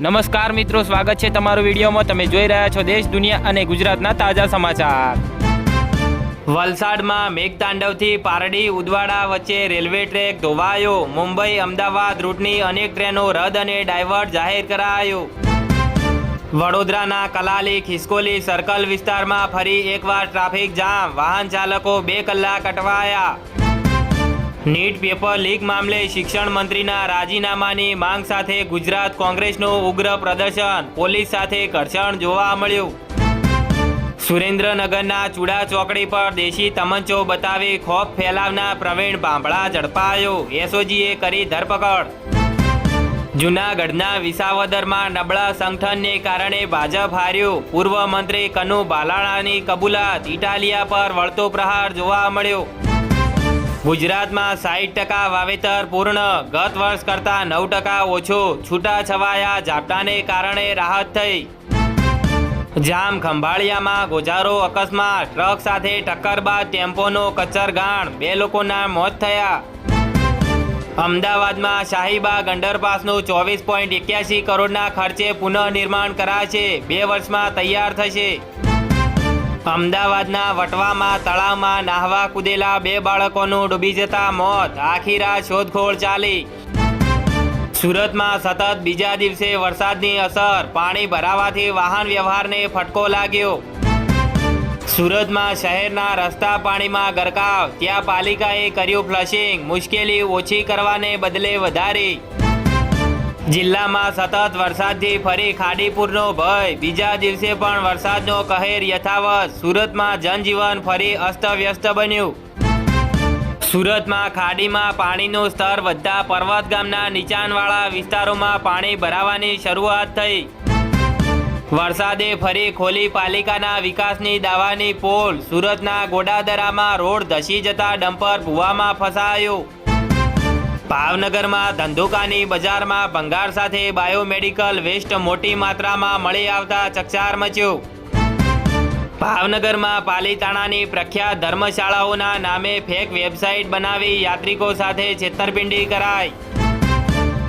નમસ્કાર મિત્રો, સ્વાગત છે તમારું વિડીયોમાં। તમે જોઈ રહ્યા છો દેશ, દુનિયા અને ગુજરાતના તાજા સમાચાર। વલસાડમાં મેઘતાંડવથી પારડી ઉદવાડા વચ્ચે રેલવે ટ્રેક ધોવાયો। મુંબઈ અમદાવાદ રૂટની અનેક ટ્રેનો રદ અને ડાયવર્ટ જાહેર કરાયો। વડોદરાના કલાલી ખિસકોલી સર્કલ વિસ્તારમાં ફરી એકવાર ટ્રાફિક જામ, વાહન ચાલકો 2 કલાક અટવાયા। નીટ પેપર લીક મામલે શિક્ષણ મંત્રીના રાજીનામાની માંગ સાથે ગુજરાત કોંગ્રેસનું ઉગ્ર પ્રદર્શન, પોલીસ સાથે ઘર્ષણ જોવા મળ્યું। સુરેન્દ્રનગરના ચૂડા ચોકડી પર દેશી તમંચો બતાવી ખોફ ફેલાવનાર પ્રવીણ ભાંભળા ઝડપાયો, એસઓજીએ કરી ધરપકડ। જૂનાગઢના વિસાવદરમાં નબળા સંગઠનને કારણે ભાજપ હાર્યું, પૂર્વ મંત્રી કનુ બાલાણાની કબૂલાત, ઇટાલિયા પર વળતો પ્રહાર જોવા મળ્યો। ગુજરાતમાં 60% વાવેતર પૂર્ણ, ગત વર્ષ કરતાં 9% ઓછું, છૂટાછવાયા ઝાપટાને કારણે રાહત થઈ। જામ ખંભાળિયામાં ગોજારો અકસ્માત, ટ્રક સાથે ટક્કર બાદ ટેમ્પોનો કચરગાણ, 2 લોકોના મોત થયા। અમદાવાદમાં શાહીબાગ અંડરપાસનું 24.81 કરોડના ખર્ચે પુનઃનિર્માણ કરાશે, 2 વર્ષમાં તૈયાર થશે। અમદાવાદના વટવામાં તળાવમાં નાહવા કૂદેલા 2 બાળકોનું ડૂબી જતા મોત, આખી રાત શોધખોળ ચાલી। સુરતમાં સતત બીજા દિવસે વરસાદની અસર, પાણી ભરાવાથી વાહન વ્યવહારને ફટકો લાગ્યો। સુરતમાં શહેરના રસ્તા પાણીમાં ગરકાવ, ત્યાં પાલિકાએ કર્યું ફ્લશિંગ, મુશ્કેલી ઓછી કરવાને બદલે વધારી। જિલ્લામાં સતત વરસાદથી ફરી ખાડીપુરનો ભય, બીજા દિવસે પણ વરસાદનો કહેર યથાવત, સુરતમાં જનજીવન ફરી અસ્તવ્યસ્ત બન્યું। સુરતમાં ખાડીમાં પાણીનું સ્તર વધતા પર્વત ગામના નીચાણવાળા વિસ્તારોમાં પાણી ભરાવાની શરૂઆત થઈ। વરસાદે ફરી ખોલી પાલિકાના વિકાસની દાવાની પોલ, સુરતના ગોડાદરામાં રોડ ધસી જતા ડમ્પર ભૂવામાં ફસાયો। ભાવનગરમાં ધંધુકાની બજારમાં ભંગાર સાથે બાયોમેડિકલ વેસ્ટ મોટી માત્રામાં મળી આવતા ચકચાર મચ્યો। ભાવનગરમાં પાલીતાણાની પ્રખ્યાત ધર્મશાળાઓના નામે ફેક વેબસાઇટ બનાવી યાત્રિકો સાથે છેતરપિંડી કરાઈ।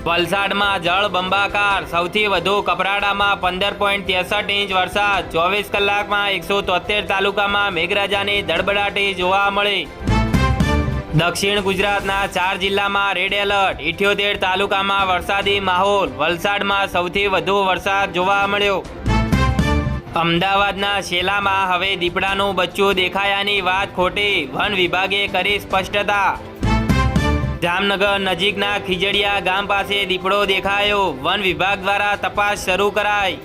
વલસાડમાં જળ બંબાકાર, સૌથી વધુ કપરાડામાં 15.63 ઇંચ વરસાદ, 24 કલાકમાં 173 તાલુકામાં મેઘરાજાની ધડબડાટી જોવા મળી। દક્ષિણ ગુજરાતના 4 જિલ્લામાં રેડ એલર્ટ, 78 તાલુકામાં વરસાદી માહોલ, વલસાડમાં સૌથી વધુ વરસાદ જોવા મળ્યો। અમદાવાદના શેલામાં હવે દીપડાનું બચ્ચું દેખાયાની વાત ખોટી, વન વિભાગે કરી સ્પષ્ટતા। જામનગર નજીકના ખીજડીયા ગામ પાસે દીપડો દેખાયો, વન વિભાગ દ્વારા તપાસ શરૂ કરાઈ।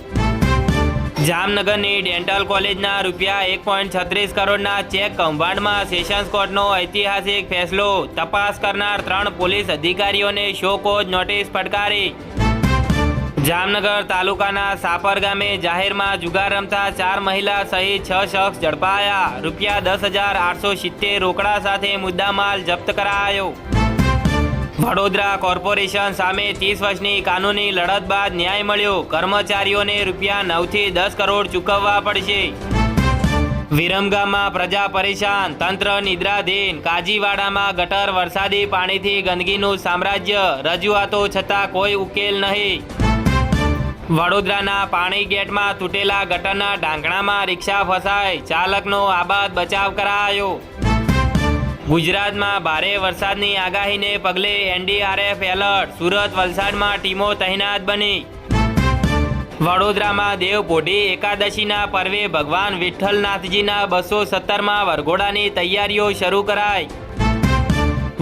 જામનગરની ડેન્ટલ કોલેજના રૂપિયા 1.36 કરોડના ચેક કૌભાંડમાં સેશન્સ કોર્ટનો ઐતિહાસિક ફેસલો, તપાસ કરનાર 3 પોલીસ અધિકારીઓને શો કોઝ નોટિસ ફટકારી। જામનગર તાલુકાના સાપર ગામે જાહેરમાં જુગાર રમતા 4 મહિલા સહિત 6 શખ્સ ઝડપાયા, રૂપિયા 10,870 રોકડા સાથે મુદ્દામાલ જપ્ત કરાયો। વડોદરા કોર્પોરેશન સામે 30 વર્ષની કાનૂની લડત બાદ ન્યાય મળ્યો, કર્મચારીઓને રૂપિયા 9 થી 10 કરોડ ચૂકવવા પડશે। વિરમગામમાં પ્રજા પરેશાન, તંત્ર નિદ્રાધીન, કાજીવાડામાં ગટર વરસાદી પાણીથી ગંદકીનું સામ્રાજ્ય, રજૂઆતો છતાં કોઈ ઉકેલ નહીં। વડોદરાના પાણી ગેટમાં તૂટેલા ગટરના ઢાંકણામાં રિક્ષા ફસાઈ, ચાલકનો આબાદ બચાવ કરાયો। ગુજરાતમાં ભારે વરસાદની આગાહીને પગલે એનડીઆરએફ એલર્ટ, સુરત વલસાડમાં ટીમો તૈનાત બની। વડોદરામાં દેવપોઢી એકાદશીના પર્વે ભગવાન વિઠ્ઠલનાથજીના 217માં વરઘોડાની તૈયારીઓ શરૂ કરાઈ।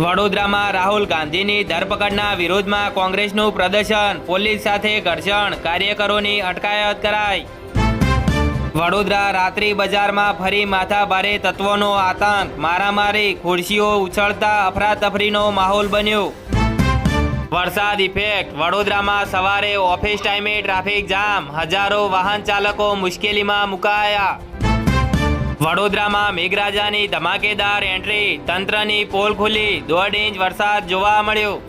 વડોદરામાં રાહુલ ગાંધીની ધરપકડના વિરોધમાં કોંગ્રેસનું પ્રદર્શન, પોલીસ સાથે ઘર્ષણ, કાર્યકરોની અટકાયત કરાઈ। વડોદરા રાત્રિ બજારમાં ફરી માથાભારે તત્વોનો આતંક, મારામારી, ખુરશીઓ ઉછળતા અફરાતફરીનો માહોલ બન્યો। વરસાદ ઇફેક્ટ, વડોદરામાં સવારે ઓફિસ ટાઈમે ટ્રાફિક જામ, હજારો વાહન ચાલકો મુશ્કેલીમાં મુકાયા। વડોદરામાં મેઘરાજાની ધમાકેદાર એન્ટ્રી, તંત્રની પોલ ખુલી, 1.5 ઇંચ વરસાદ જોવા મળ્યો।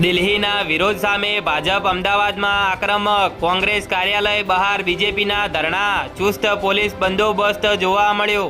દિલ્હીના વિરોધ સામે ભાજપ અમદાવાદમાં આક્રમક, કોંગ્રેસ કાર્યાલય બહાર બીજેપીના ધરણા, ચુસ્ત પોલીસ બંદોબસ્ત જોવા મળ્યો।